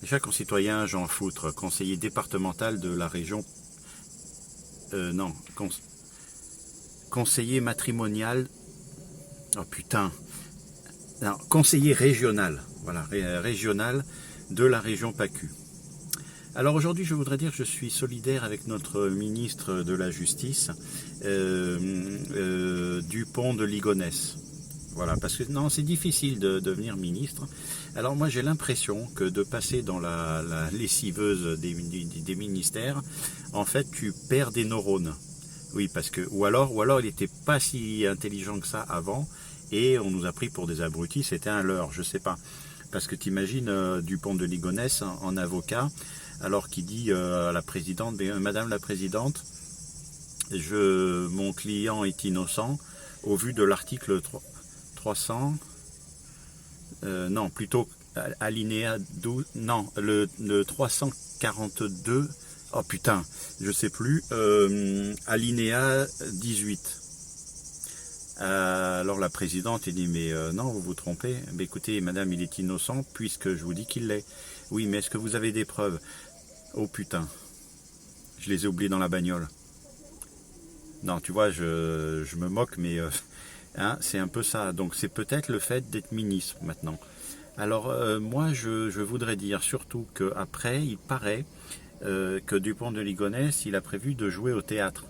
Chers concitoyens, Jean Foutre, conseiller départemental de la région... non, conseiller matrimonial... Oh putain. Non, conseiller régional. Voilà, régional de la région PACU. Alors aujourd'hui, je voudrais dire que je suis solidaire avec notre ministre de la Justice, Dupont de Ligonnès. Voilà, parce que non, c'est difficile de devenir ministre. Alors moi, j'ai l'impression que de passer dans la lessiveuse des ministères, en fait, tu perds des neurones. Oui, parce que ou alors il n'était pas si intelligent que ça avant, et on nous a pris pour des abrutis. C'était un leurre, je sais pas. Parce que t'imagines Dupont de Ligonnès en avocat, alors qu'il dit à la présidente, Madame la présidente, mon client est innocent au vu de l'article 300, non, plutôt alinéa 12, non, le 342, oh putain, je sais plus, alinéa 18. Alors la présidente dit mais non, vous vous trompez. Mais écoutez, madame, il est innocent puisque je vous dis qu'il l'est. Oui, mais est-ce que vous avez des preuves? Oh putain, je les ai oubliés dans la bagnole. Non, tu vois, je me moque, mais hein, c'est un peu ça. Donc c'est peut-être le fait d'être ministre maintenant. Alors moi, je voudrais dire surtout qu'après, il paraît que Dupont de Ligonnès, il a prévu de jouer au théâtre.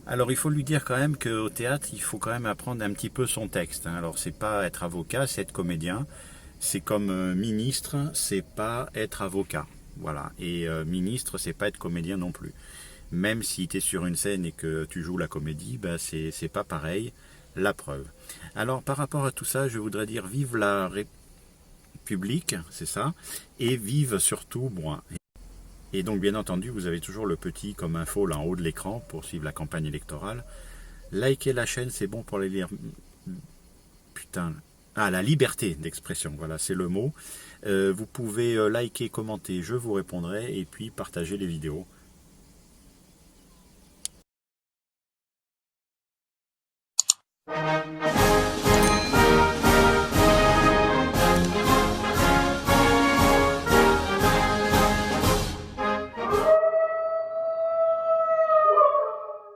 Alors il faut lui dire quand même qu'au théâtre, il faut quand même apprendre un petit peu son texte. Hein. Alors c'est pas être avocat, c'est être comédien. C'est comme ministre, c'est pas être avocat. Voilà. Et ministre, c'est pas être comédien non plus. Même si tu es sur une scène et que tu joues la comédie, bah c'est pas pareil. La preuve. Alors par rapport à tout ça, je voudrais dire vive la République, c'est ça, et vive surtout moi. Et donc bien entendu, vous avez toujours le petit comme info là en haut de l'écran pour suivre la campagne électorale. Likez la chaîne, c'est bon pour les lire. Putain. Ah, la liberté d'expression, voilà, c'est le mot. Vous pouvez liker, commenter, je vous répondrai, et puis partager les vidéos.